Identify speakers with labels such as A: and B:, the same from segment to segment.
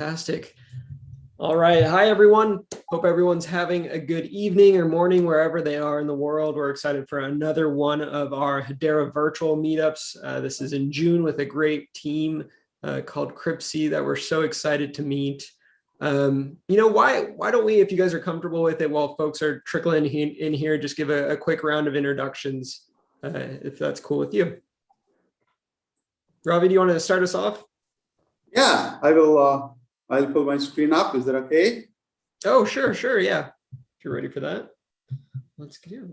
A: Fantastic. All right. Hi, everyone. Hope everyone's having a good evening or morning wherever they are in the world. We're excited for another one of our Hedera virtual meetups. This is in June with a great team called KrypC that we're so excited to meet. Why don't we, if you guys are comfortable with it, while folks are trickling in here, just give a quick round of introductions, if that's cool with you. Ravi, do you want to start us off?
B: Yeah, I will. I'll pull my screen up. Is that okay?
A: Oh, sure. Yeah. If you're ready for that, let's go.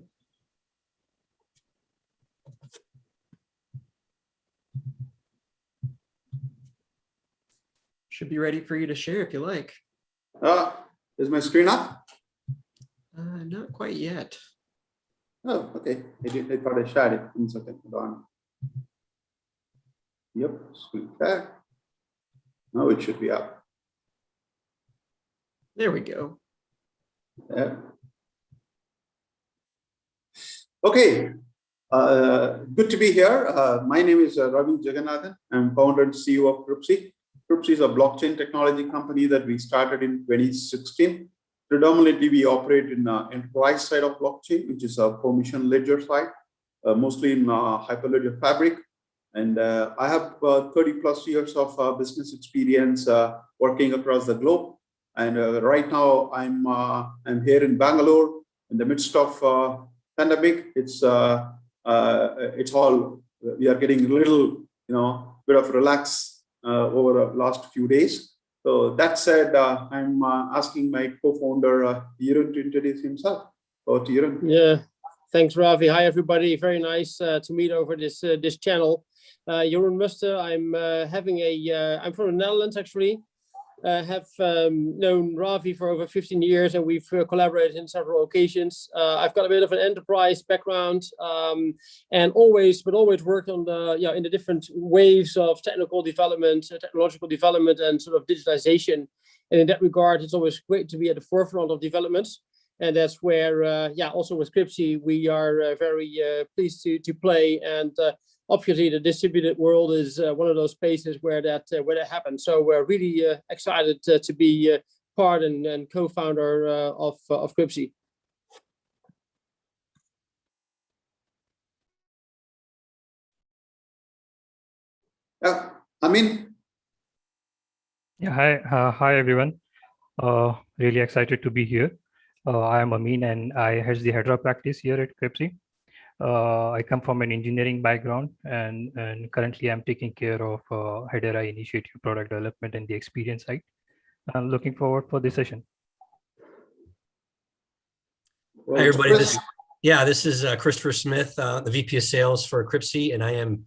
A: Should be ready for you to share if you like.
B: Is my screen up?
A: Not quite yet.
B: Oh, okay. I thought I shared it. 1 second. Hold on. Yep, screen back. Now it should be up.
A: There we go.
B: Yeah. Okay. Good to be here. My name is Ravi Jagannathan. I'm founder and CEO of KrypC. KrypC is a blockchain technology company that we started in 2016. Predominantly, we operate in the enterprise side of blockchain, which is a permission ledger side, mostly in Hyperledger Fabric. And I have 30 plus years of business experience working across the globe. And right now, I'm here in Bangalore in the midst of pandemic. It's all we are getting a little bit of relax over the last few days. So that said, I'm asking my co-founder Jheroen to introduce himself. Over to Jheroen.
C: Yeah, thanks, Ravi. Hi, everybody. Very nice to meet over this channel. Jheroen Muste. I'm from the Netherlands, actually. Have known Ravi for over 15 years, and we've collaborated in several occasions. I've got a bit of an enterprise background, and always worked on in the different waves of technological development, and sort of digitization. And in that regard, it's always great to be at the forefront of developments. And that's where, also with KrypC, we are very pleased to play. And obviously, the distributed world is one of those spaces where that happens. So we're really excited to be part and co-founder of KrypC.
B: Yeah, Amin.
D: Yeah, hi everyone. Really excited to be here. I am Amin, and I head the Hedera practice here at KrypC. I come from an engineering background, and currently I'm taking care of Hedera initiative, product development, and the experience side. I'm looking forward for this session.
E: Hi everybody, this is Christopher Smith, the VP of Sales for KrypC, and I am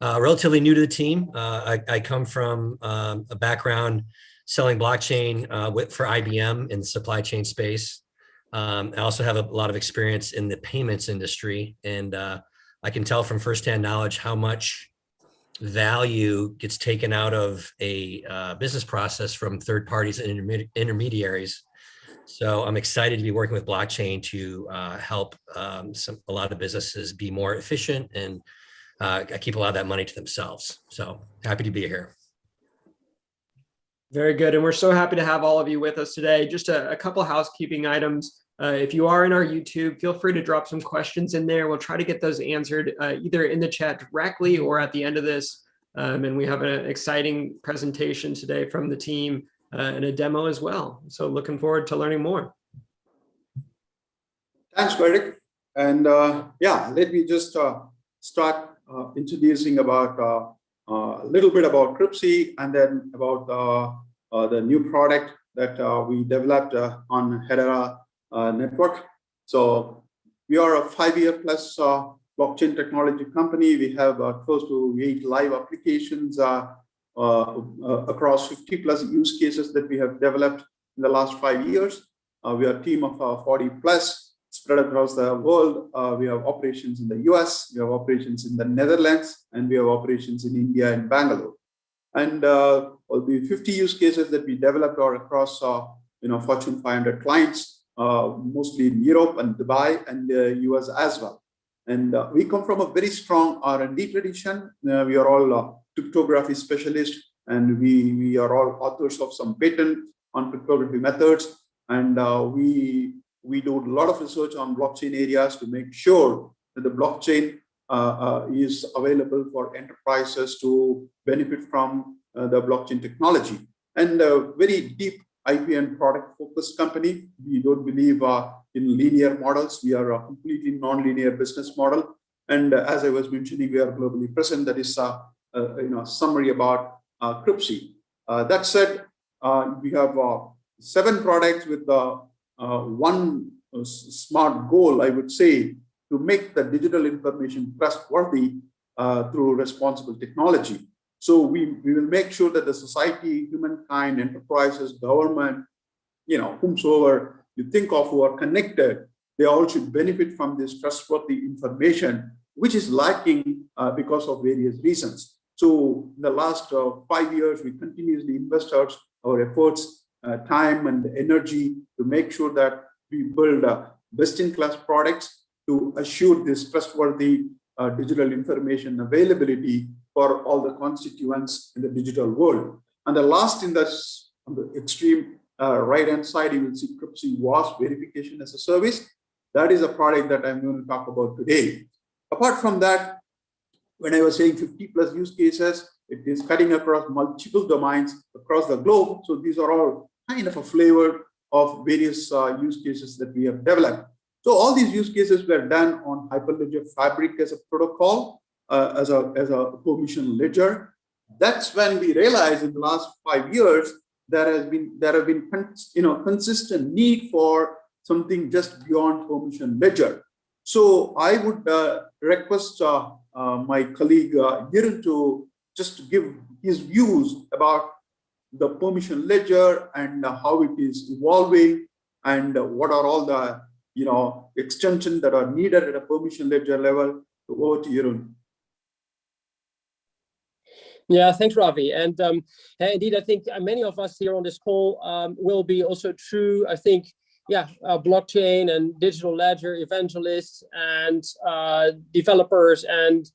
E: relatively new to the team. I come from a background selling blockchain for IBM in the supply chain space. I also have a lot of experience in the payments industry, and I can tell from firsthand knowledge how much value gets taken out of a business process from third parties and intermediaries. So I'm excited to be working with blockchain to help a lot of businesses be more efficient and keep a lot of that money to themselves. So happy to be here.
A: Very good. And we're so happy to have all of you with us today. Just a couple housekeeping items. If you are in our YouTube, feel free to drop some questions in there. We'll try to get those answered either in the chat directly or at the end of this. And we have an exciting presentation today from the team and a demo as well. So looking forward to learning more.
B: Thanks, Derek. And let me just start introducing about a little bit about KrypC, and then about the new product that we developed on Hedera network. So we are a 5-year plus blockchain technology company. We have close to 8 live applications across 50 plus use cases that we have developed in the last 5 years. We are a team of 40 plus spread across the world. We have operations in the US, we have operations in the Netherlands, and we have operations in India and Bangalore. And the 50 use cases that we developed are across Fortune 500 clients, mostly in Europe and Dubai and the US as well. And we come from a very strong R&D tradition. We are all cryptography specialists, and we are all authors of some patent on cryptography methods, and we do a lot of research on blockchain areas to make sure that the blockchain is available for enterprises to benefit from the blockchain technology. And a very deep IP and product focused company. We don't believe in linear models. We are a completely non-linear business model. And as I was mentioning, we are globally present. That is a summary about KrypC. That said, we have 7 products with one smart goal, I would say, to make the digital information trustworthy through responsible technology. So we will make sure that the society, humankind, enterprises, government, whomsoever you think of who are connected, they all should benefit from this trustworthy information, which is lacking because of various reasons. So in the last 5 years, we continuously invest our efforts, time and energy to make sure that we build best-in-class products to assure this trustworthy digital information availability for all the constituents in the digital world. And the last on the extreme right-hand side, you will see KrypC VaaS verification as a service. That is a product that I'm going to talk about today. Apart from that, when I was saying 50+ use cases, it is cutting across multiple domains across the globe. So these are all kind of a flavor of various use cases that we have developed. So all these use cases were done on Hyperledger Fabric as a protocol, as a permission ledger. That's when we realized in the last 5 years there have been consistent need for something just beyond permission ledger. So I would request my colleague Jheroen to just give his views about the permission ledger and how it is evolving, and what are all the extensions that are needed at a permission ledger level. So over to Jheroen.
C: Yeah, thanks, Ravi. And indeed, I think many of us here on this call will be also true, I think, blockchain and digital ledger evangelists and developers and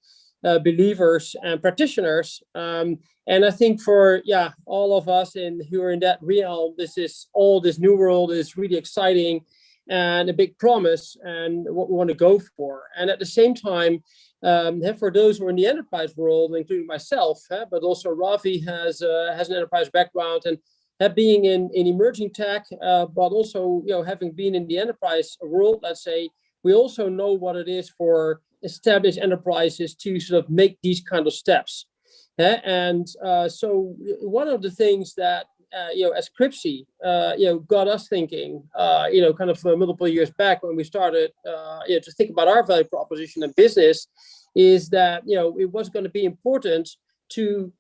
C: believers and practitioners. And I think for all of us who are in that realm, this new world is really exciting and a big promise and what we want to go for. And at the same time, for those who are in the enterprise world, including myself, but also Ravi has an enterprise background, and being in emerging tech, but also having been in the enterprise world, let's say, we also know what it is for established enterprises to sort of make these kind of steps. And so one of the things that as KrypC, got us thinking, kind of multiple years back when we started, to think about our value proposition and business, is that it was going to be important to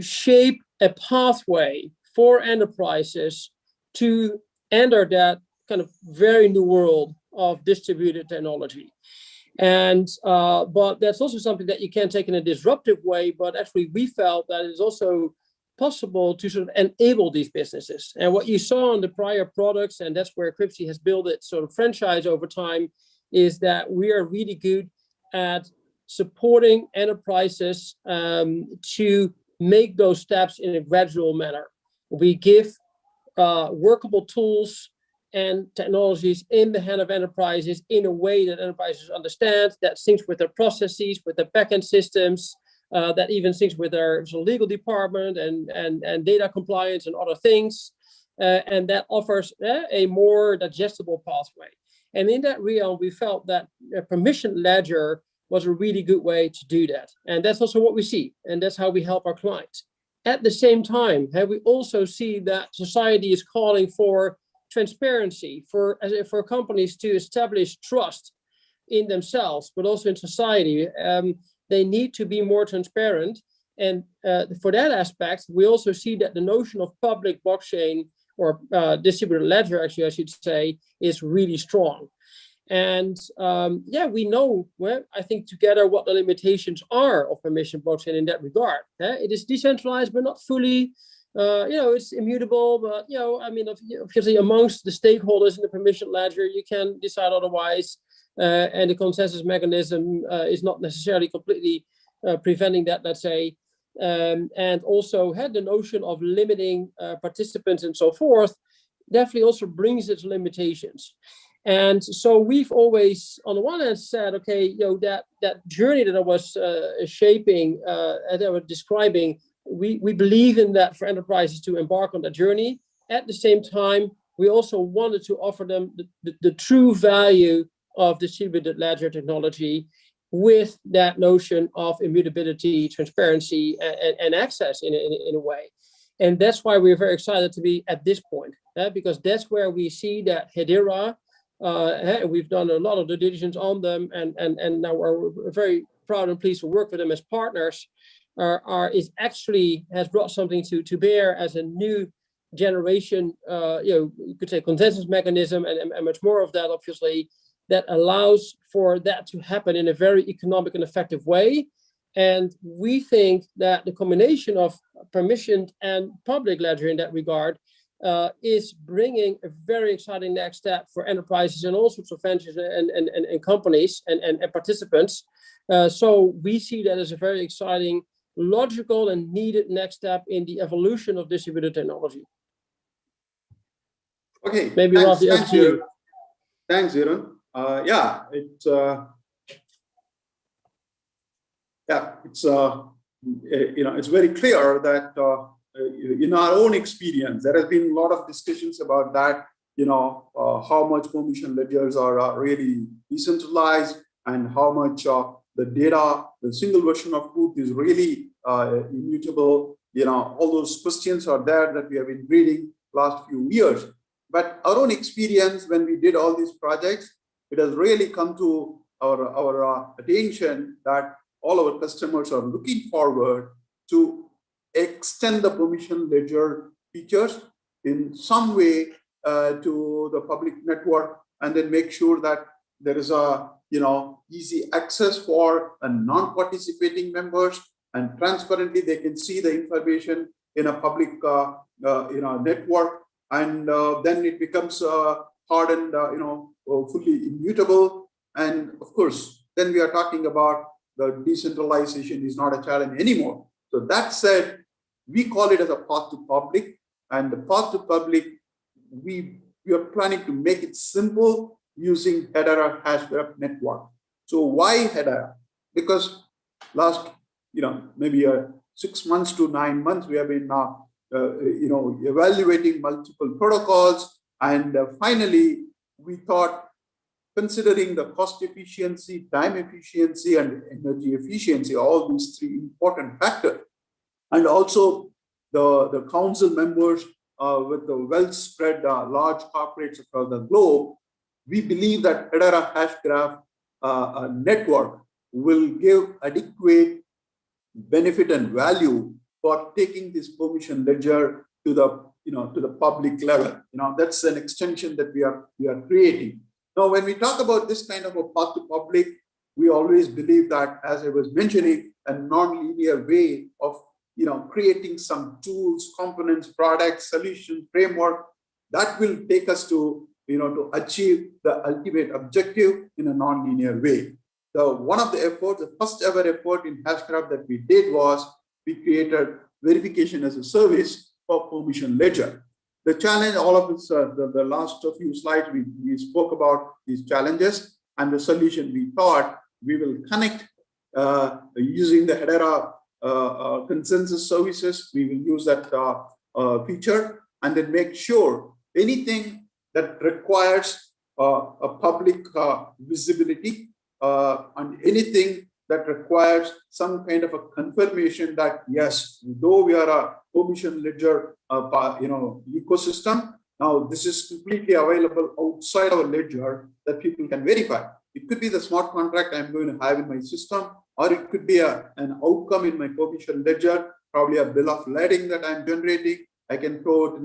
C: shape a pathway for enterprises to enter that kind of very new world of distributed technology. And but that's also something that you can take in a disruptive way, but actually we felt that it's also possible to sort of enable these businesses. And what you saw on the prior products, and that's where KrypC has built its sort of franchise over time, is that we are really good at supporting enterprises to make those steps in a gradual manner. We give workable tools and technologies in the hand of enterprises in a way that enterprises understand, that syncs with their processes, with their backend systems, that even syncs with their legal department and data compliance and other things, and that offers a more digestible pathway. And in that realm, we felt that a permission ledger was a really good way to do that. And that's also what we see, and that's how we help our clients. At the same time, we also see that society is calling for transparency, for companies to establish trust in themselves, but also in society. They need to be more transparent. And for that aspect, we also see that the notion of public blockchain or distributed ledger, actually, I should say, is really strong. And we know, I think together, what the limitations are of permission blockchain in that regard. It is decentralized, but not fully. It's immutable, but obviously amongst the stakeholders in the permission ledger, you can decide otherwise. And the consensus mechanism is not necessarily completely preventing that, let's say. and also had the notion of limiting participants and so forth, definitely also brings its limitations. And so we've always, on the one hand, said, okay, that journey that I was shaping, that I was describing, we believe in that for enterprises to embark on that journey. At the same time, we also wanted to offer them the true value of distributed ledger technology with that notion of immutability, transparency, and access in a way. And that's why we're very excited to be at this point, because that's where we see that Hedera, we've done a lot of due diligence on them, and now we're very proud and pleased to work with them as partners, has brought something to bear as a new generation, you could say consensus mechanism, and much more of that, obviously, that allows for that to happen in a very economic and effective way. And we think that the combination of permissioned and public ledger in that regard is bringing a very exciting next step for enterprises and all sorts of ventures and companies and participants. So we see that as a very exciting, logical and needed next step in the evolution of distributed technology.
B: Okay,
C: maybe Ravi, up to you.
B: Thanks, Jheroen. It's very clear that in our own experience, there has been a lot of discussions about that, how much permission ledgers are really decentralized and how much the data, the single version of truth is really immutable. All those questions are there that we have been reading last few years. But our own experience when we did all these projects, it has really come to our attention that all our customers are looking forward to extend the permission ledger features in some way to the public network, and then make sure that there is a easy access for non-participating members, and transparently they can see the information in a public network, and then it becomes hardened, fully immutable. And of course, then we are talking about the decentralization is not a challenge anymore. So that said, we call it as a path to public, and the path to public, we are planning to make it simple using Hedera Hashgraph network. So why Hedera? Because last, maybe 6 months to 9 months, we have been evaluating multiple protocols, and finally we thought, considering the cost efficiency, time efficiency, and energy efficiency, all these three important factors, and also the council members with the well-spread large corporates across the globe, we believe that Hedera Hashgraph network will give adequate benefit and value for taking this permission ledger to the public level. That's an extension that we are creating. Now, when we talk about this kind of a path to public, we always believe that, as I was mentioning, a non-linear way of creating some tools, components, products, solution, framework that will take us to to achieve the ultimate objective in a non-linear way. So one of the efforts, the first ever effort in Hashgraph that we did was we created verification as a service for permission ledger. The challenge, all of this, the last few slides, we spoke about these challenges, and the solution we thought we will connect using the Hedera Consensus Services. We will use that feature, and then make sure anything that requires a public visibility and anything that requires some kind of a confirmation that yes, though we are a permission ledger ecosystem, now this is completely available outside our ledger that people can verify. It could be the smart contract I'm going to have in my system, or it could be an outcome in my permission ledger, probably a bill of lading that I'm generating. I can throw it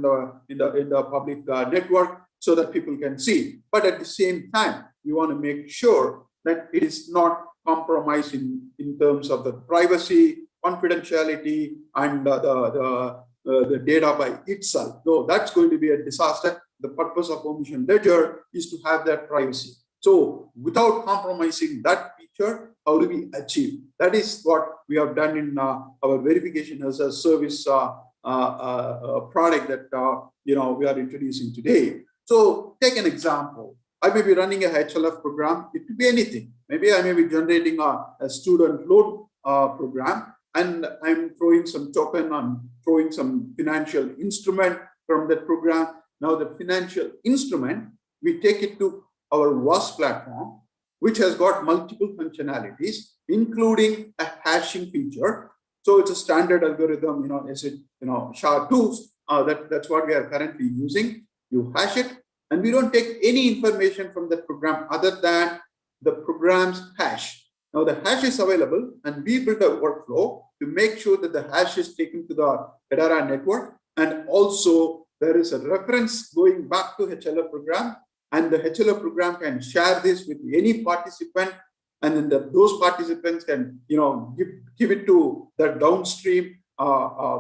B: in the public network so that people can see. But at the same time, we want to make sure that it is not compromised in terms of the privacy, confidentiality, and the data by itself. Though that's going to be a disaster, the purpose of permission ledger is to have that privacy. So without compromising that feature, how do we achieve? That is what we have done in our verification as a service product that we are introducing today. So take an example. I may be running a HLF program. It could be anything. Maybe I may be generating a student loan program, and I'm throwing some token on, throwing some financial instrument from that program. Now the financial instrument, we take it to our VaaS platform, which has got multiple functionalities, including a hashing feature. So it's a standard algorithm, is it, SHA-2, that's what we are currently using. You hash it, and we don't take any information from that program other than the program's hash. Now the hash is available, and we build a workflow to make sure that the hash is taken to the Hedera network, and also there is a reference going back to HLF program, and the HLF program can share this with any participant, and then those participants can give it to the downstream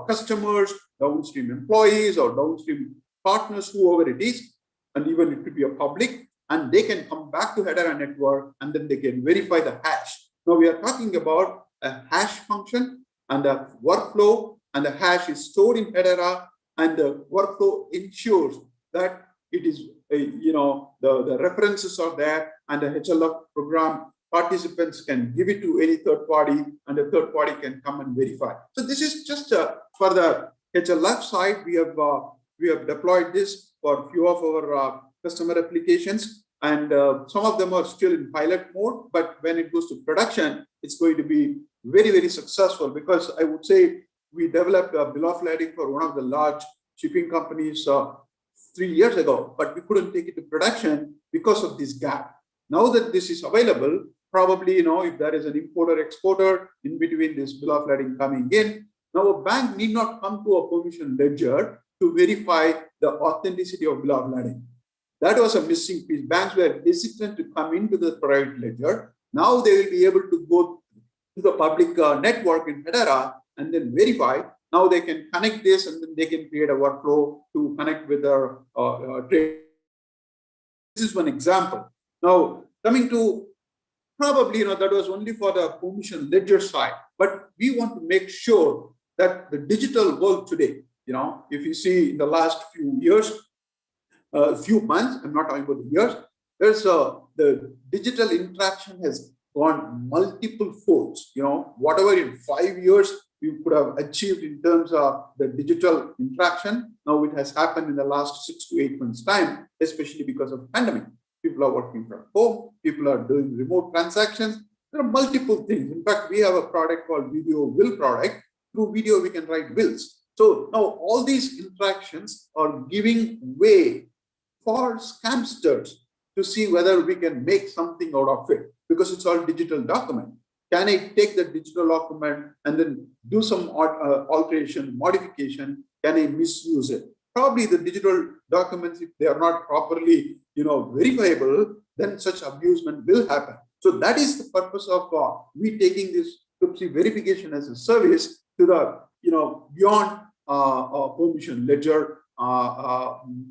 B: customers, downstream employees, or downstream partners, whoever it is, and even it could be a public, and they can come back to Hedera network, and then they can verify the hash. Now we are talking about a hash function and a workflow, and the hash is stored in Hedera, and the workflow ensures that it is, the references are there, and the HLF program participants can give it to any third party, and the third party can come and verify. So this is just for the HLF side. We have deployed this for a few of our customer applications, and some of them are still in pilot mode. But when it goes to production, it's going to be very, very successful, because I would say we developed a bill of lading for one of the large shipping companies 3 years ago, but we couldn't take it to production because of this gap. Now that this is available, probably, if there is an importer-exporter in between this bill of lading coming in, now a bank need not come to a permission ledger to verify the authenticity of bill of lading. That was a missing piece. Banks were hesitant to come into the private ledger. Now they will be able to go to the public network in Hedera and then verify. Now they can connect this, and then they can create a workflow to connect with their trade. This is one example. Now, coming to probably, that was only for the permission ledger side, but we want to make sure that the digital world today, if you see in the last few years, few months, I'm not talking about the years, there's the digital interaction has gone multiple folds. Whatever in 5 years we could have achieved in terms of the digital interaction, now it has happened in the last 6 to 8 months' time, especially because of pandemic. People are working from home, people are doing remote transactions. There are multiple things. In fact, we have a product called Video Will product. Through video, we can write wills. So now all these interactions are giving way for scamsters to see whether we can make something out of it, because it's all digital document. Can I take the digital document and then do some alteration, modification? Can I misuse it? Probably the digital documents, if they are not properly, verifiable, then such abusement will happen. So that is the purpose of we taking this KrypC verification as a service to the, beyond permission ledger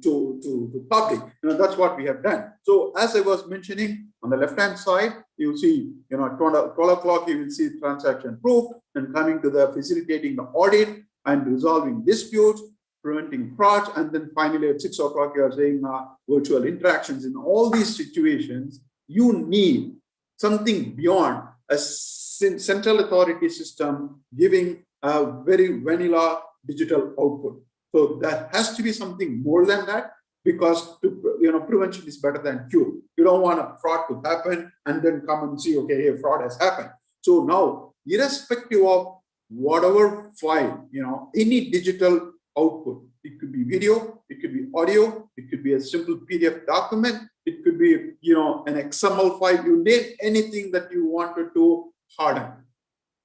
B: to public. That's what we have done. So as I was mentioning, on the left-hand side, you see, 12 o'clock, you will see transaction proof, and coming to the facilitating the audit and resolving disputes, preventing fraud, and then finally at 6 o'clock, you are saying virtual interactions. In all these situations, you need something beyond a central authority system giving a very vanilla digital output. So there has to be something more than that, because prevention is better than cure. You don't want a fraud to happen and then come and see, okay, a fraud has happened. So now, irrespective of whatever file, any digital output, it could be video, it could be audio, it could be a simple PDF document, it could be, an XML file, you name anything that you wanted to harden.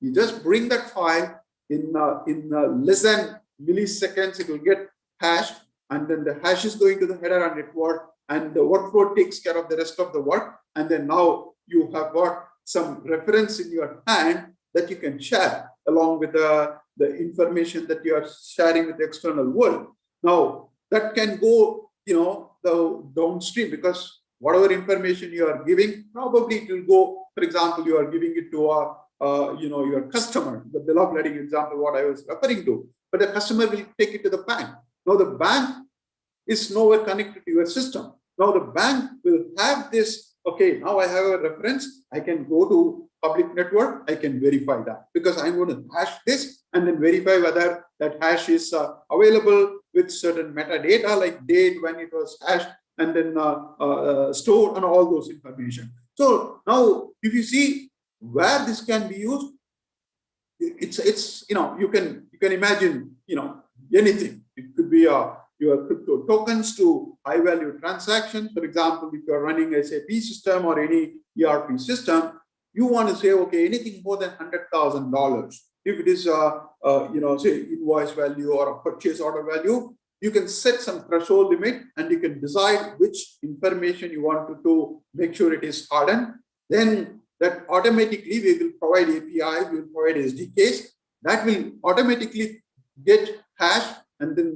B: You just bring that file in less than milliseconds, it will get hashed, and then the hash is going to the Hedera network, and the workflow takes care of the rest of the work. And then now you have got some reference in your hand that you can share along with the information that you are sharing with the external world. Now that can go, the downstream, because whatever information you are giving, probably it will go, for example, you are giving it to your customer, the bill of lading example, what I was referring to, but the customer will take it to the bank. Now the bank is nowhere connected to your system. Now the bank will have this, okay, now I have a reference, I can go to public network, I can verify that because I'm going to hash this and then verify whether that hash is available with certain metadata like date, when it was hashed, and then stored and all those information. So now if you see where this can be used, it's you can imagine anything. It could be your crypto tokens to high value transactions. For example, if you're running SAP system or any ERP system, you want to say, okay, anything more than $100,000. If it is say invoice value or a purchase order value, you can set some threshold limit and you can decide which information you want to make sure it is hardened. Then that automatically we will provide APIs, we will provide SDKs that will automatically get hashed, and then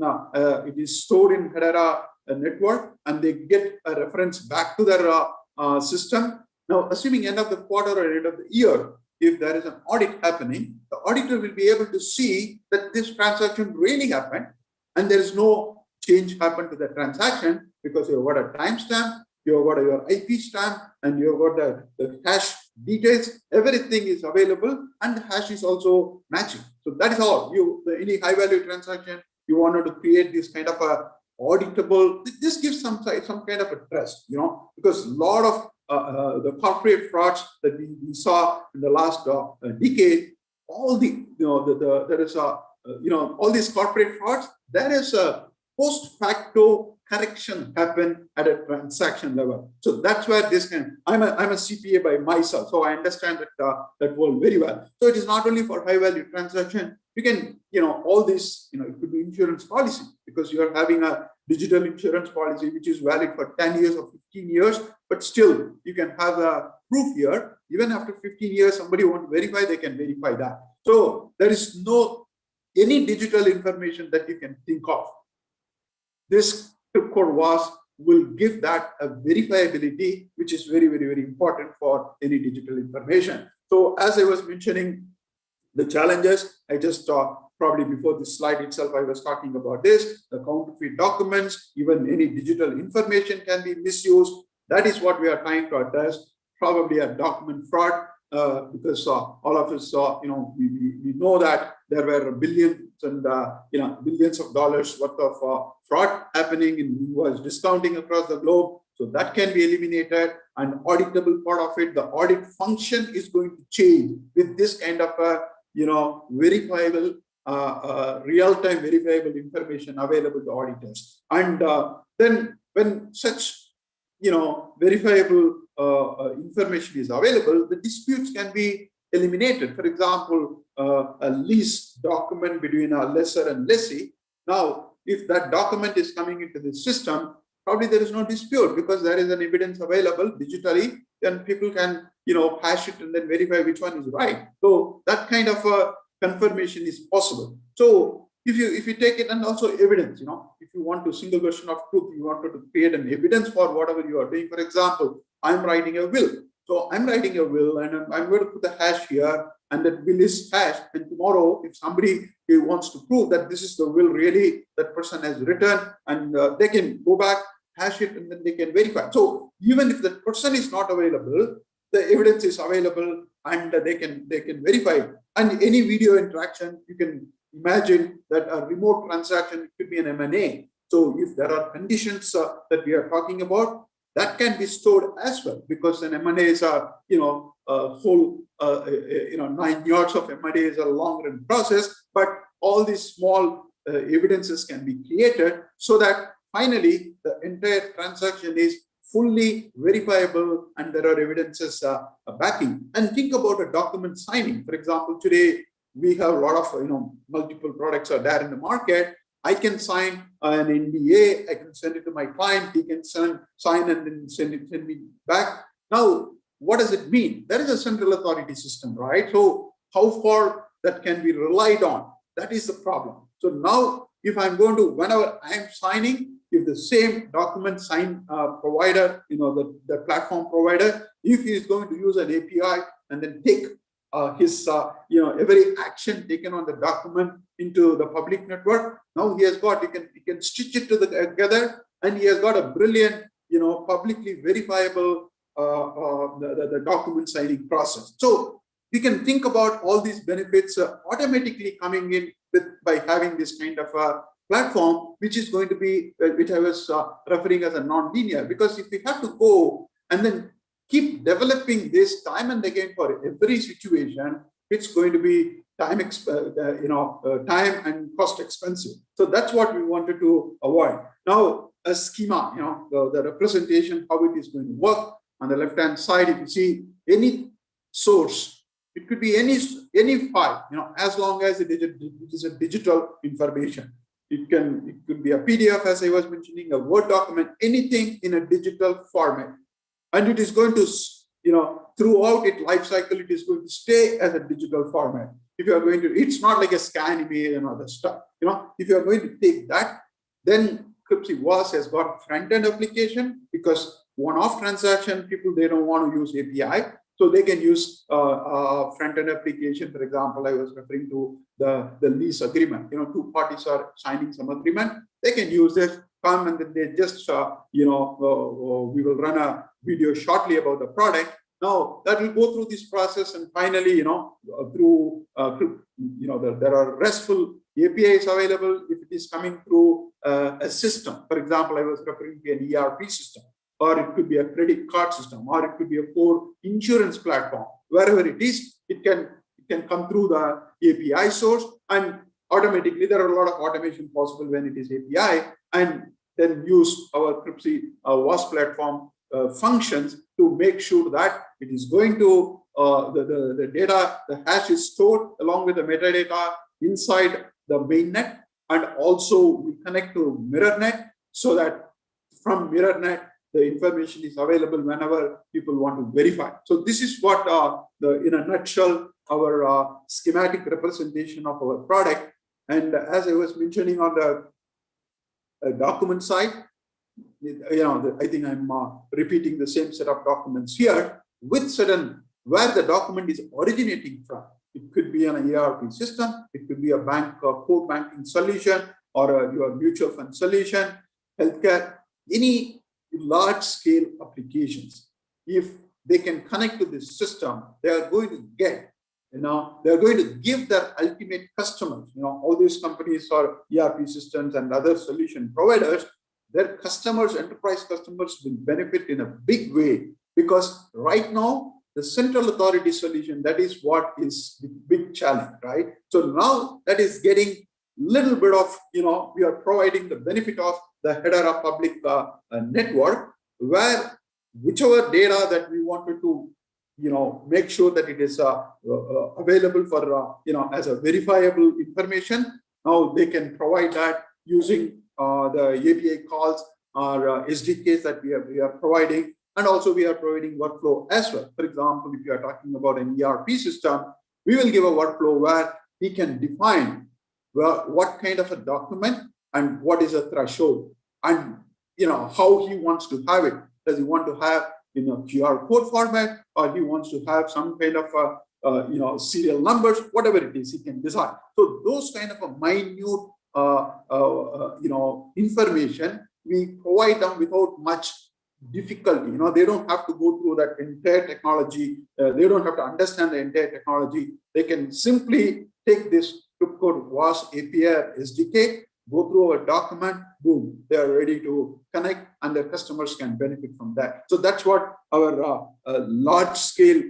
B: it is stored in Hedera network, and they get a reference back to their system. Now, assuming end of the quarter or end of the year, if there is an audit happening, the auditor will be able to see that this transaction really happened, and there is no change happened to the transaction because you've got a timestamp, you've got your IP stamp, and you've got the hash details. Everything is available, and the hash is also matching. So that is all. Any high value transaction, you wanted to create this kind of a auditable. This gives some kind of a trust, because a lot of the corporate frauds that we saw in the last decade, all there is all these corporate frauds, there is a post facto correction happen at a transaction level. So that's where this I'm a CPA by myself, so I understand that world very well. So it is not only for high value transaction. You can, all this, it could be insurance policy, because you are having a digital insurance policy which is valid for 10 years or 15 years, but still you can have a proof here. Even after 15 years, somebody wants to verify, they can verify that. So there is any digital information that you can think of. This cryptocode VaaS will give that a verifiability, which is very, very, very important for any digital information. So as I was mentioning, the challenges, I just probably before this slide itself, I was talking about this, the counterfeit documents, even any digital information can be misused. That is what we are trying to address, probably a document fraud, because all of us, we know that there were billions and billions of dollars worth of fraud happening in invoice discounting across the globe. So that can be eliminated, and auditable part of it, the audit function is going to change with this kind of verifiable, real-time verifiable information available to auditors. And then when such verifiable information is available, the disputes can be eliminated. For example, a lease document between a lessor and lessee. Now, if that document is coming into the system, probably there is no dispute because there is an evidence available digitally, and people can hash it and then verify which one is right. So that kind of confirmation is possible. So if you take it, and also evidence, if you want to single version of truth, you wanted to create an evidence for whatever you are doing. For example, I'm writing a will. So I'm writing a will, and I'm going to put the hash here, and that will is hashed. And tomorrow, if somebody wants to prove that this is the will really that person has written, and they can go back, hash it, and then they can verify. So even if the person is not available, the evidence is available, and they can verify. And any video interaction, you can imagine that a remote transaction could be an M&A. So if there are conditions that we are talking about, that can be stored as well, because an M&A is a whole 9 yards of M&A is a long run process, but all these small evidences can be created so that finally the entire transaction is fully verifiable and there are evidences backing. And think about a document signing. For example, today we have a lot of multiple products are there in the market. I can sign an NDA, I can send it to my client, he can sign and then send me back. Now, what does it mean? There is a central authority system, right? So how far that can be relied on? That is the problem. So now, if I'm going to, whenever I'm signing, if the same document sign provider, the platform provider, if he is going to use an API and then take his every action taken on the document into the public network, now he can stitch it together, and he has got a brilliant, publicly verifiable the document signing process. So we can think about all these benefits automatically coming in by having this kind of a platform, which is going to be, which I was referring as a non-linear, because if we have to go and then keep developing this time and again for every situation, it's going to be time and cost expensive. So that's what we wanted to avoid. Now, a schema, the representation, how it is going to work. On the left-hand side, if you see any source, it could be any file, as long as it is a digital information. It could be a PDF, as I was mentioning, a Word document, anything in a digital format. And it is going to, throughout its life cycle, it is going to stay as a digital format. If you are going to, it's not like a scan image and other stuff. If you are going to take that, then KrypC VaaS has got front-end application, because one-off transaction, people, they don't want to use API. So they can use front-end application. For example, I was referring to the lease agreement. Two parties are signing some agreement. They can use this, come and then they just, we will run a video shortly about the product. Now that will go through this process, and finally, through, there are RESTful APIs available if it is coming through a system. For example, I was referring to an ERP system, or it could be a credit card system, or it could be a core insurance platform. Wherever it is, it can come through the API source, and automatically there are a lot of automation possible when it is API, and then use our KrypC VaaS platform functions to make sure that it is going to the data, the hash is stored along with the metadata inside the mainnet, and also we connect to MirrorNet, so that from MirrorNet the information is available whenever people want to verify. So this is what in a nutshell, our schematic representation of our product. And as I was mentioning on the document side, I think I'm repeating the same set of documents here with certain where the document is originating from. It could be an ERP system, it could be a bank core banking solution, or your mutual fund solution, healthcare, any large scale applications. If they can connect to this system, they are going to get, they are going to give their ultimate customers, all these companies or ERP systems and other solution providers, their customers, enterprise customers will benefit in a big way, because right now, the central authority solution, that is what is the big challenge, right? So now that is getting little bit of, we are providing the benefit of the Hedera public network, where whichever data that we wanted to, make sure that it is available for, as a verifiable information. Now they can provide that using the API calls or SDKs that we are providing. And also we are providing workflow as well. For example, if you are talking about an ERP system, we will give a workflow where he can define what kind of a document and what is a threshold, and how he wants to have it. Does he want to have in a QR code format, or he wants to have some kind of serial numbers, whatever it is, he can decide. So those kind of a minute information we provide them without much difficulty. They don't have to go through that entire technology. They don't have to understand the entire technology. They can simply take this KrypCode VaaS API SDK, go through our document, boom, they are ready to connect, and their customers can benefit from that. So that's what our large scale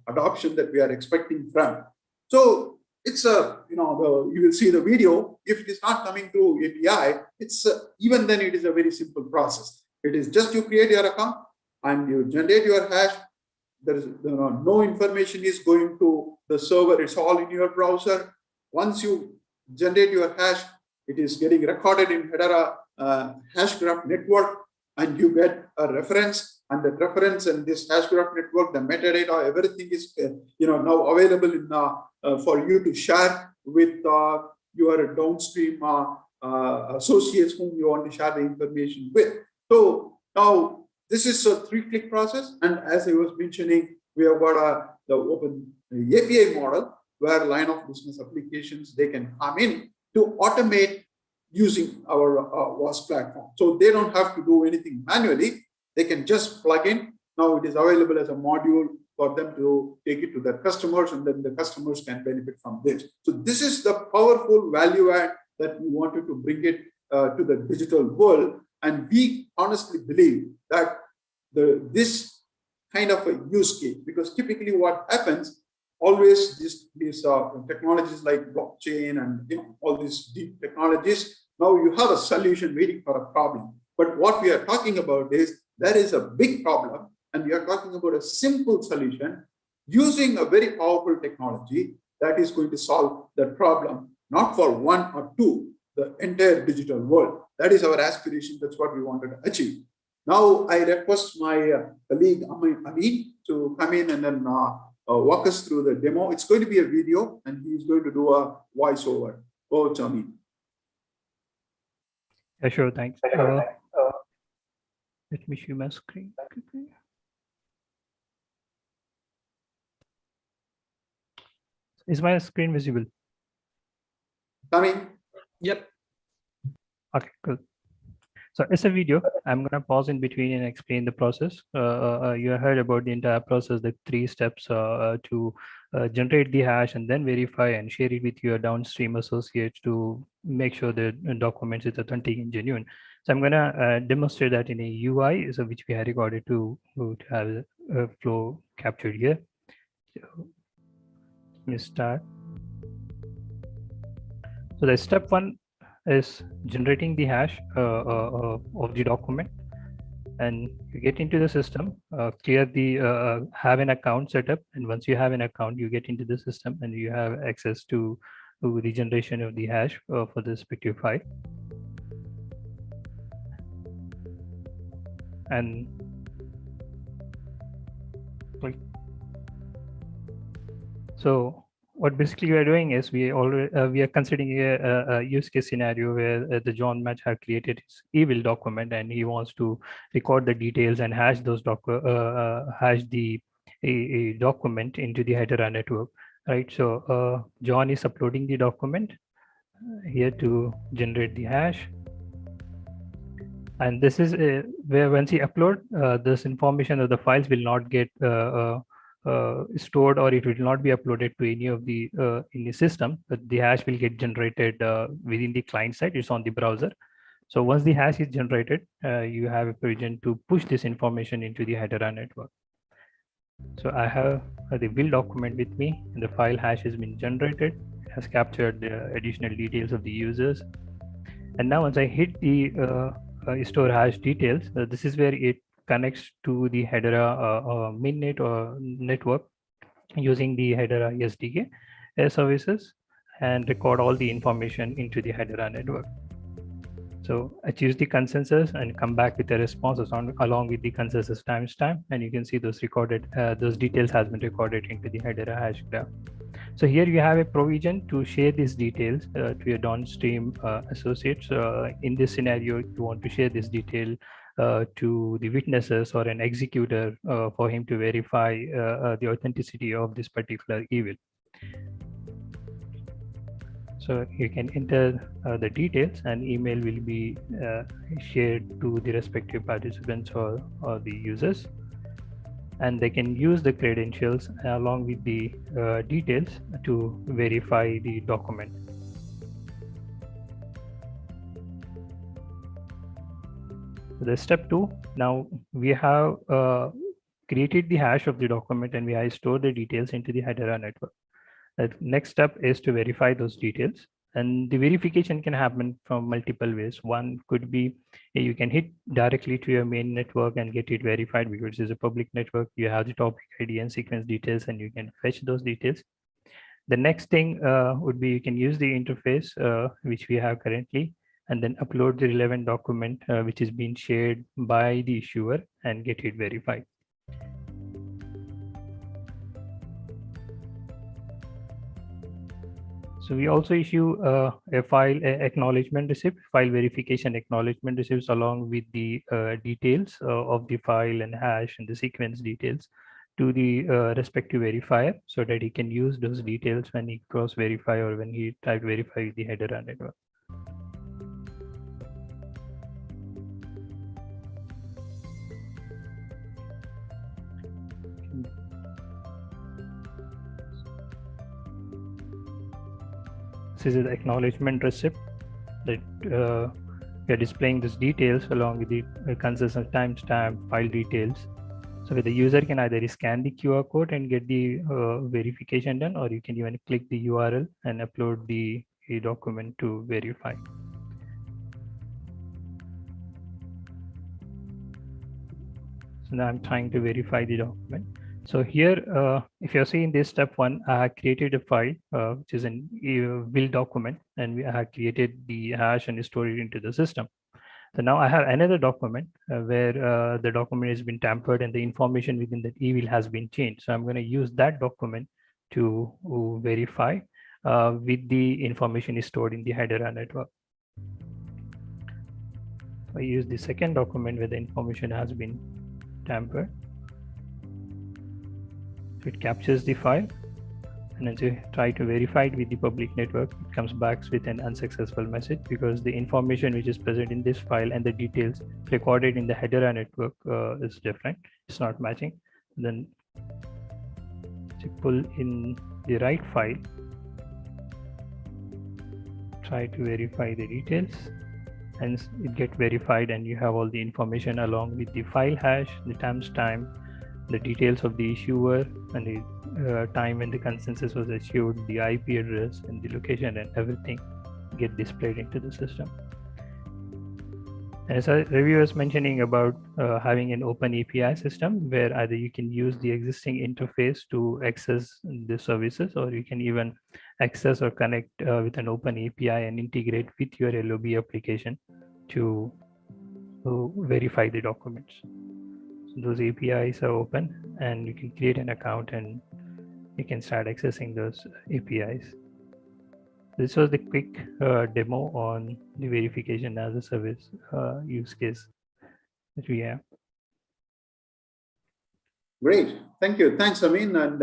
B: adoption that we are expecting from. So it's you will see the video. If it is not coming through API, it's even then it is a very simple process. It is just you create your account and you generate your hash. There is no information is going to the server. It's all in your browser. Once you generate your hash, it is getting recorded in Hedera hash graph network, and you get a reference. And the reference and this hash graph network, the metadata, everything is now available in for you to share with your downstream associates whom you want to share the information with. So now this is a 3-click process. And as I was mentioning, we have got the open API model where line of business applications, they can come in to automate using our VaaS platform. So they don't have to do anything manually. They can just plug in. Now it is available as a module for them to take it to their customers, and then the customers can benefit from this. So this is the powerful value add that we wanted to bring it to the digital world. And we honestly believe that this kind of a use case, because typically what happens, always these technologies like blockchain and all these deep technologies, now you have a solution waiting for a problem. But what we are talking about is there is a big problem, and we are talking about a simple solution using a very powerful technology that is going to solve that problem, not for one or two, the entire digital world. That is our aspiration. That's what we wanted to achieve. Now I request my colleague Amin to come in and then walk us through the demo. It's going to be a video, and he's going to do a voiceover. Over to Amin.
D: Yeah, sure. Thanks. Let me share my screen quickly. Is my screen visible?
B: Amin.
A: Yep.
D: Okay, cool. So it's a video. I'm going to pause in between and explain the process. You heard about the entire process, the 3 steps to generate the hash and then verify and share it with your downstream associates to make sure the document is authentic and genuine. So I'm going to demonstrate that in a UI, so which we had recorded to have a flow captured here. So let me start. So the step 1 is generating the hash of the document, and you get into the system, clear the have an account set up, and once you have an account, you get into the system and you have access to the generation of the hash for the respective file. And click. So what basically we are doing is we are considering a use case scenario where the John Match have created his evil document, and he wants to record the details and hash those hash the a document into the Hedera network, right? So John is uploading the document here to generate the hash, and this is where once he upload this information of the files will not get stored, or it will not be uploaded to any of the in the system, but the hash will get generated within the client side. It's on the browser. So once the hash is generated, you have a provision to push this information into the Hedera network. So I have the build document with me, and the file hash has been generated. It has captured the additional details of the users. And now once I hit the store hash details, this is where it connects to the Hedera mainnet or network using the Hedera SDK services and record all the information into the Hedera network. So I choose the consensus and come back with the responses along with the consensus timestamp, and you can see those recorded, those details has been recorded into the Hedera hash graph. So here you have a provision to share these details to your downstream associates. In this scenario, you want to share this detail to the witnesses or an executor for him to verify the authenticity of this particular event. So you can enter the details, and email will be shared to the respective participants or the users, and they can use the credentials along with the details to verify the document. The step 2, now we have created the hash of the document and we have stored the details into the Hedera network. The next step is to verify those details, and the verification can happen from multiple ways. One could be you can hit directly to your main network and get it verified because it's a public network. You have the topic ID and sequence details, and you can fetch those details. The next thing would be you can use the interface which we have currently, and then upload the relevant document which is being shared by the issuer and get it verified. So we also issue a file acknowledgement receipt, file verification acknowledgement receipts along with the details of the file and hash and the sequence details to the respective verifier so that he can use those details when he cross verify or when he try to verify the Hedera network. This is the acknowledgement receipt that we are displaying these details along with the consensus timestamp, file details. So the user can either scan the QR code and get the verification done, or you can even click the URL and upload the document to verify. So now I'm trying to verify the document. So here, if you're seeing this step 1, I have created a file, which is an will document, and I have created the hash and stored it into the system. So now I have another document where the document has been tampered and the information within that e-will has been changed. So I'm going to use that document to verify with the information is stored in the Hedera network. I use the second document where the information has been tampered. So it captures the file, and as you try to verify it with the public network, it comes back with an unsuccessful message because the information which is present in this file and the details recorded in the Hedera network is different. It's not matching. Then to pull in the right file, try to verify the details, and it get verified, and you have all the information along with the file hash, the timestamp, the details of the issuer, and the time when the consensus was issued, the IP address, and the location, and everything get displayed into the system. As Ravi was mentioning about having an open API system where either you can use the existing interface to access the services, or you can even access or connect with an open API and integrate with your LOB application to verify the documents. So those APIs are open, and you can create an account and you can start accessing those APIs. This was the quick demo on the verification as a service use case that we have.
B: Great, thank you. Thanks, Amin. And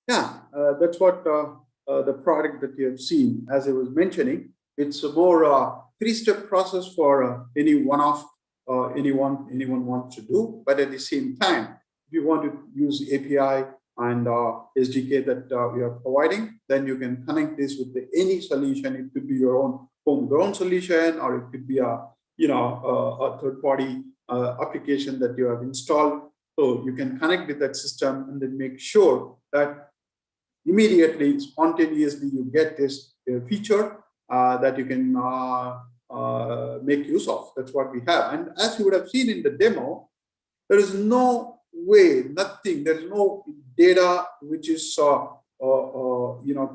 B: that's what the product that you have seen, as I was mentioning, it's a more three-step process for anyone wants to do. But at the same time, if you want to use the API and SDK that we are providing, then you can connect this with any solution. It could be your own homegrown solution, or it could be a third-party application that you have installed. So you can connect with that system and then make sure that immediately, spontaneously, you get this feature that you can make use of. That's what we have. And as you would have seen in the demo, there is no way, nothing, there is no data which is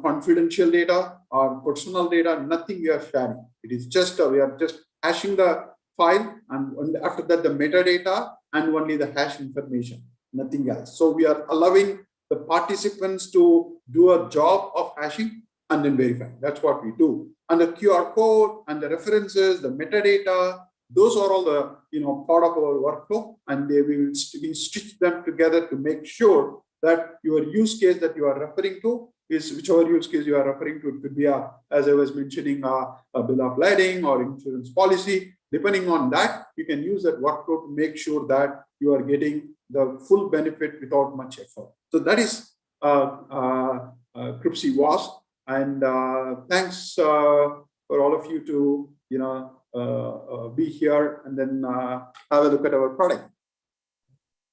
B: confidential data or personal data, nothing we are sharing. It is just we are just hashing the file, and after that the metadata and only the hash information, nothing else. So we are allowing the participants to do a job of hashing and then verify. That's what we do. And the QR code and the references, the metadata, those are all the part of our workflow, and they will be stitched them together to make sure that your use case that you are referring to is whichever use case you are referring to. It could be as I was mentioning, a bill of lading or insurance policy. Depending on that, you can use that workflow to make sure that you are getting the full benefit without much effort. So that is KrypC VaaS, and thanks for all of you to be here and then have a look at our product.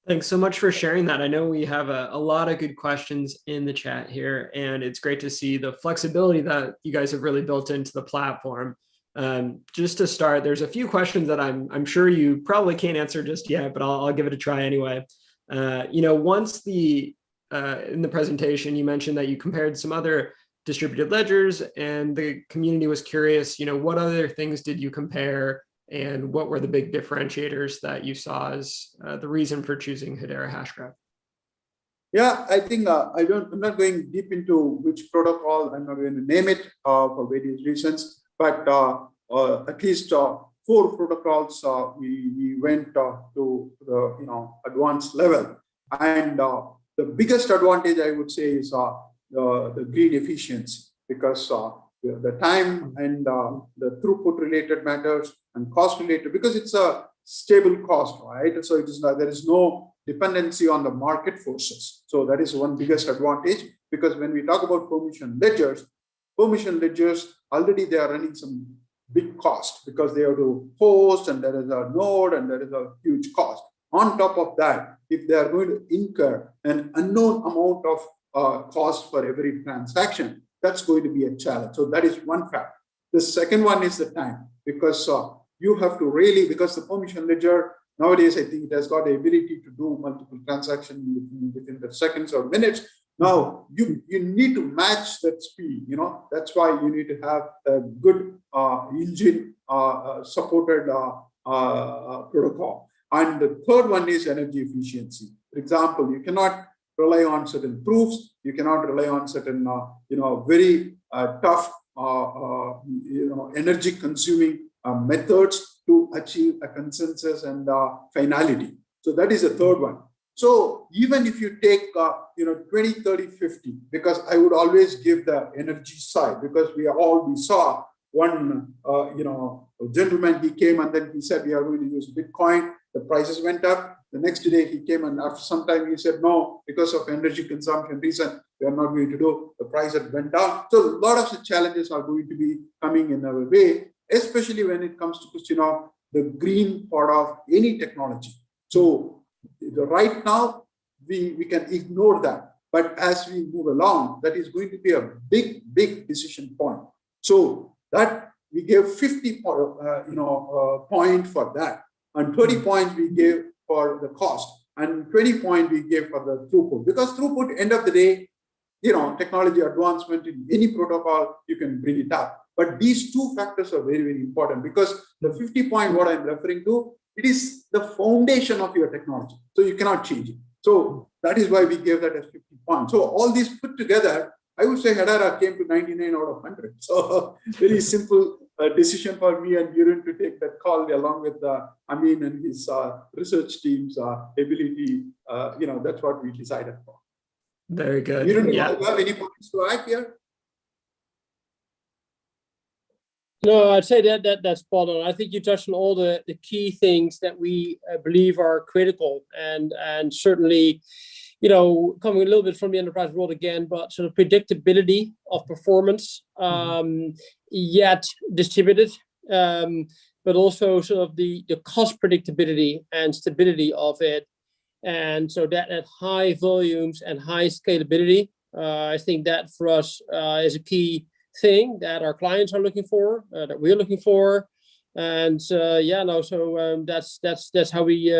A: Thanks so much for sharing that. I know we have a lot of good questions in the chat here, and it's great to see the flexibility that you guys have really built into the platform. Just to start, there's a few questions that I'm sure you probably can't answer just yet, but I'll give it a try anyway. Once in the presentation, you mentioned that you compared some other distributed ledgers, and the community was curious, what other things did you compare, and what were the big differentiators that you saw as the reason for choosing Hedera Hashgraph?
B: Yeah, I think I'm not going deep into which protocol. I'm not going to name it for various reasons, but at least 4 protocols we went to the advanced level, and the biggest advantage I would say is the grid efficiency, because the time and the throughput related matters and cost related, because it's a stable cost, right? So it is not, there is no dependency on the market forces. So that is one biggest advantage, because when we talk about permission ledgers already they are running some big cost, because they have to host, and there is a node, and there is a huge cost. On top of that, if they are going to incur an unknown amount of cost for every transaction, that's going to be a challenge. So that is one factor. The second one is the time, because you have to really, because the permission ledger nowadays, I think it has got the ability to do multiple transactions within the seconds or minutes. Now you need to match that speed. That's why you need to have a good engine supported protocol. And the third one is energy efficiency. For example, you cannot rely on certain proofs. You cannot rely on certain very tough energy consuming methods to achieve a consensus and finality. So that is the third one. So even if you take 20, 30, 50, because I would always give the energy side, because we saw one gentleman, he came and then he said we are going to use Bitcoin. The prices went up. The next day he came, and after some time he said no, because of energy consumption reason we are not going to do. The price had went down. So a lot of the challenges are going to be coming in our way, especially when it comes to the green part of any technology. So right now we can ignore that, but as we move along, that is going to be a big decision point. So that we gave 50 point for that, and 30 points we gave for the cost, and 20 points we gave for the throughput, because throughput, end of the day, technology advancement in any protocol, you can bring it up. But these two factors are very, very important, because the 50 point, what I'm referring to, it is the foundation of your technology. So you cannot change it. So that is why we gave that as 50 points. So all these put together, I would say Hedera came to 99 out of 100. So very simple decision for me and Jheroen to take that call, along with Amin and his research team's ability. That's what we decided for.
A: Very good.
B: Jheroen, do you have any points to add here?
C: No, I'd say that's spot on. I think you touched on all the key things that we believe are critical, and certainly, coming a little bit from the enterprise world again, but sort of predictability of performance, yet distributed, but also sort of the cost predictability and stability of it, and so that at high volumes and high scalability, I think that for us is a key thing that our clients are looking for, that we're looking for, and so that's how we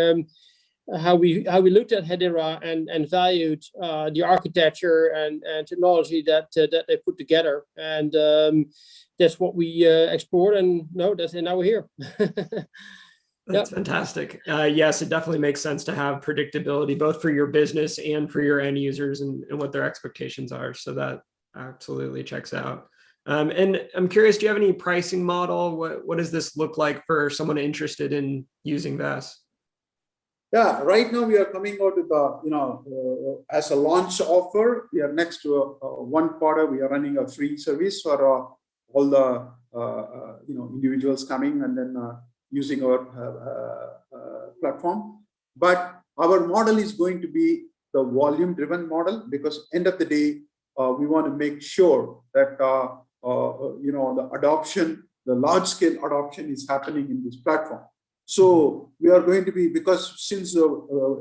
C: looked at Hedera and valued the architecture and technology that they put together, and that's what we explored, and now we're here.
A: That's fantastic. Yes, it definitely makes sense to have predictability, both for your business and for your end users, and what their expectations are. So that absolutely checks out. And I'm curious, do you have any pricing model? What does this look like for someone interested in using VaaS?
B: Yeah, right now we are coming out with as a launch offer. We are next to one quarter. We are running a free service for all the individuals coming and then using our platform. But our model is going to be the volume-driven model, because end of the day, we want to make sure that the adoption, the large-scale adoption, is happening in this platform. So we are going to be, because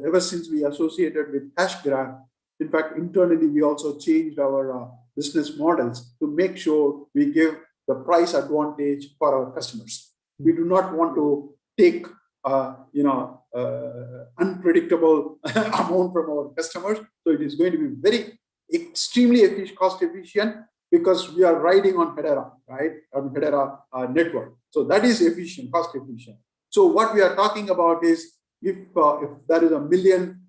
B: ever since we associated with HashGraph, in fact, internally we also changed our business models to make sure we give the price advantage for our customers. We do not want to take unpredictable amount from our customers. So it is going to be very extremely cost efficient, because we are riding on Hedera, right? On Hedera network. So that is efficient, cost efficient. So what we are talking about is, if there is 1 million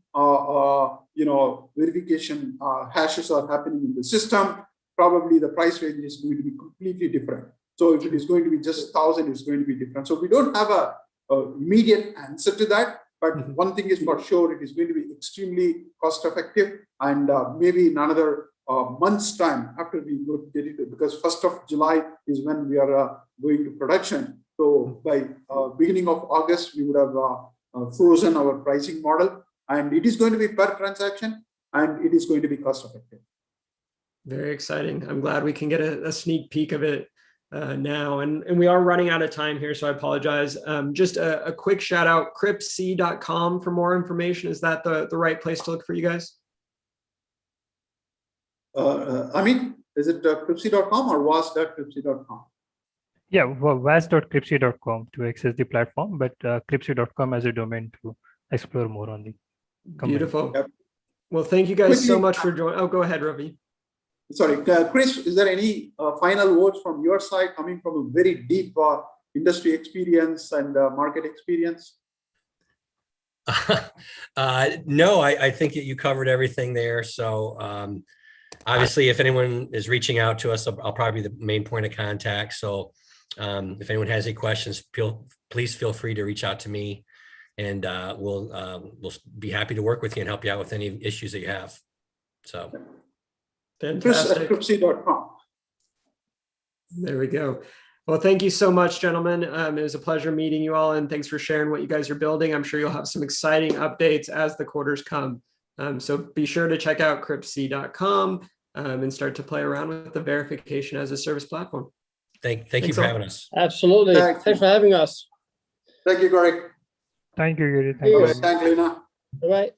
B: verification hashes are happening in the system, probably the price range is going to be completely different. So if it is going to be just 1,000, it's going to be different. So we don't have a immediate answer to that. But one thing is for sure, it is going to be extremely cost effective, and maybe in another month's time after we go get it, because 1st of July is when we are going to production. So by beginning of August, we would have frozen our pricing model, and it is going to be per transaction, and it is going to be cost effective.
A: Very exciting. I'm glad we can get a sneak peek of it now, and we are running out of time here, so I apologize. Just a quick shout out, KrypC.com for more information. Is that the right place to look for you guys?
B: Is it KrypC.com or VaaS.KrypC.com?
D: Yeah, VaaS.KrypC.com to access the platform, but KrypC.com as a domain to explore more on the company.
A: Beautiful.
B: Yep.
A: Well, thank you guys so much for joining. Oh, go ahead, Ravi.
B: Sorry, Chris, is there any final words from your side coming from a very deep industry experience and market experience?
E: No, I think that you covered everything there. So obviously, if anyone is reaching out to us, I'll probably be the main point of contact. So if anyone has any questions, please feel free to reach out to me, and we'll be happy to work with you and help you out with any issues that you have. So.
A: Fantastic.
B: KrypC.com.
A: There we go. Well, thank you so much, gentlemen. It was a pleasure meeting you all, and thanks for sharing what you guys are building. I'm sure you'll have some exciting updates as the quarters come. So be sure to check out KrypC.com and start to play around with the verification as a service platform.
E: Thank you for having us.
C: Absolutely. Thanks for having us.
B: Thank you, Greg.
D: Thank you, Yuri. Thank you.
B: Thank you, Lena.
C: Bye-bye.